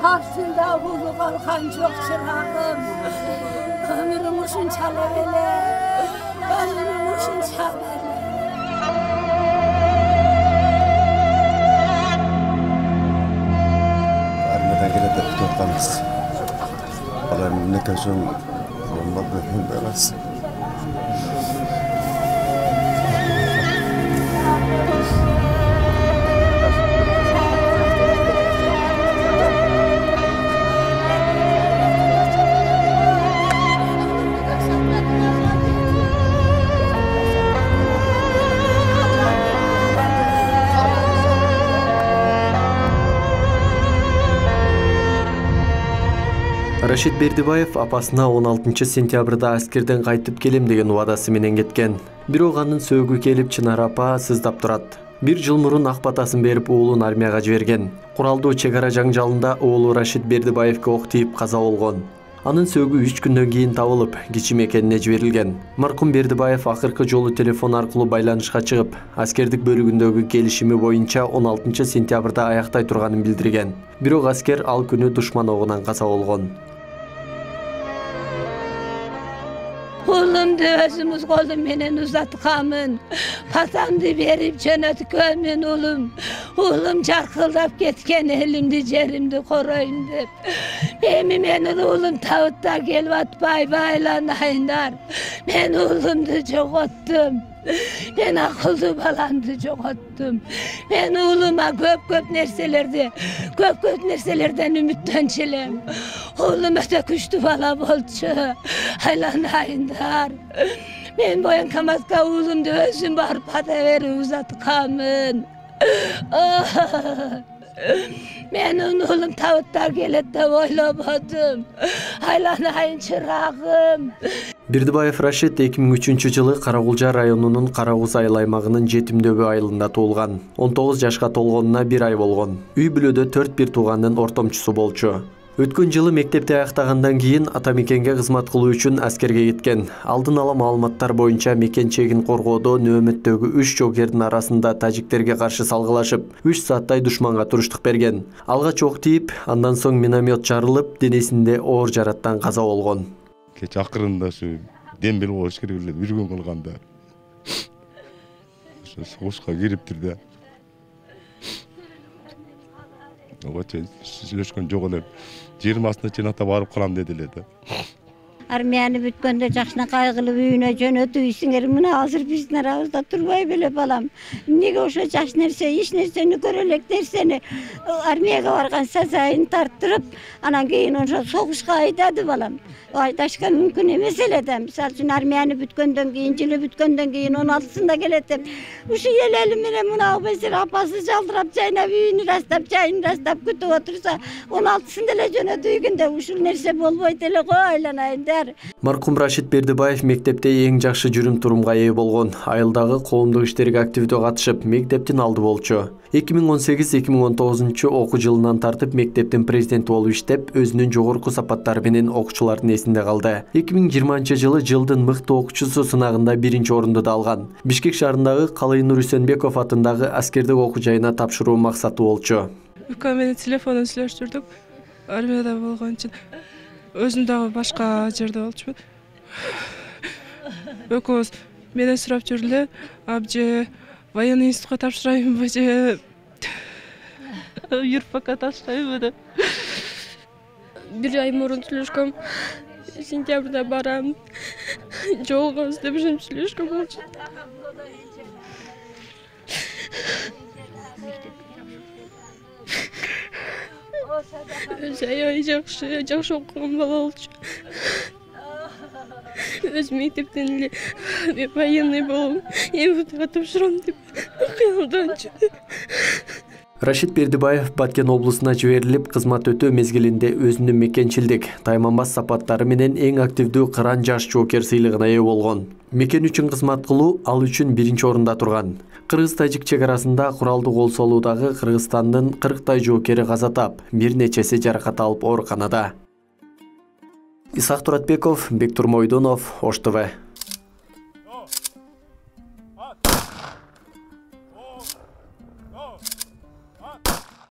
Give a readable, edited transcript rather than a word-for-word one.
Aslında ulu kalkan çok çırağım. Ömrüm uşunçalı bile. Ömrüm uşunçalı bile. Armadan gelip de tutarkanız. Alayım ne kaçın. Bomba bırakın biraz. Рашид Бердибаев апасына 16 сентябрда аскерден кайтып келем деген убадасы менен кеткен. Бирок анын сөөгү келип Чынар апа сыздап турат. 1 жыл мурун ак батасын берип уулун армияга жиберген. Куралдуу чек ара жаңжалында уулу Рашид Бердибаевге ок тийип каза болгон. Анын сөөгү 3 күндөн кийин табылып, кичи мекенине жиберилген. Маркум Бердибаев акыркы жолу телефон аркылуу байланышка чыгып, аскердик бөлүгүндөгү келишими боюнча 16 сентябрда аяктай турганын билдирген. Бирок аскер ал күнү душман огунан каза болгон. Oğlum da özümüz kolum menen uzatkamın. Patamdı verip jönötkömün oğlum. Oğlum çarkıldap ketken elimdi cerimdi korayım dep. Menin oğlum tağıtta gelip atpay baylanayınlar. Men oğlumdu jogottum. Ben akıllı balandı jogottum. Ben oğluma köp nerselerden ümitlençilem. Oğlum öte güçlü bala bolçu. Aylanayınlar. Men boyan kamatka oğlumdu özüm barıp pataveri uzatkamın. Menin oğlum tağıtta gelip de oylamadım. Aylanayın çırağım. Бердибаев Рашид 2003-жылы Карагулжа районунун Карагуз айыл аймагынын Жетимдөбө айылында туулган. 19 жашка толгонуна 1 ай болгон. Үй бүлөдө 4 туугандын ортомчусу болчу. Өткөн жылы мектепти аяктагандан кийин ата мекенге кызмат кылуу үчүн аскерге кеткен. Алдын ала маалыматтар боюнча мекен чегин коргоодо нөөмөттөгү 3 жогердин арасында тажиктерге каршы салгылашып, 3 сааттай душманга туруштук берген. Алгач ок тийип, андан соң миномет жарылып, денесинде оор жараттан каза болгон. Keç akırında şu dembel o askeriyle bir gün kılganda. Soğuşka giriptir de. O çay sizleşken çok olep. 20'sında Çinata varıp kalam dedilerdi. Armiyani bütkönde jaşna kaygılı büyüne jönötüysüңер mına hazır bizler ağızda turbay bile balam. Nege oşa jaş nerse, iş nerseni, körelek nerseni armiyaga bargan sazayını tarttırıp anan keyin oşa soğuşka aydadı balam. O aydaşka mümkün emes elede. Misal üçün armiyani bütkönden keyin, jili bütkönden keyin 16'sında geledim. Uşu yelelim mine mına ağabesir apası çaldırap çayına büyüğünü rastap kütüp otursa 16'sında le jönötüygünde uşul nerse bolboy tele koylanayın der. Маркум Рашид Бердибаев мектепте эң жакшы жүрүм турумга ээ болгон. Айылдагы коомдук иштерге активдүү катышып, мектептин алды болчу. 2018-2019 окуу жылынан тартып мектептин президенти болуп иштеп, өзүнүн жогорку сапаттары менен окуучулардын эсинде калды. 2020-жылы жылдын мыкты окуучусу сынагында 1-орунду да алган. Бишкек шаарындагы Калыйнур Үсөнбеков атындагы аскердик окуу жайына тапшыруу максаты болчу. Үкө менен телефондон сүйлөштүрдүк. Армияда болгон үчүн өзүм дагы башка жерде болчумун. Экөөбүз менен сурап жүрдүлөр. Абже военный институтка тапшырайынбы же юрфакка тапшырайынбы деп. 1 ай мурун сүйлөшкөм. Сентябрда барам. Жолугабыз деп сүйлөшкөм болчу. Ayak жақсы оқыған бала болчу. Өз мектептен военный болуп, МВДга тапшырам деп кыялданчу. Рашид Бердибаев Баткен облусуна жиберилип, кызмат өтөө мезгилинде өзүнүн мекенчилдик, тайманбас сапаттары менен эң активдүү кыран жаш жоокер сыйлыгына ээ болгон. Мекен үчүн кызмат кылуу ал үчүн 1-орунда турган. Кыргыз-тажик чек арасында куралдуу кол салуудагы Кыргызстандын 40 жоокери каза тап, бир нечеси жаракат алып ооруканада. Исак Туратбеков, Бектур Мойдунов, Ош ТВ.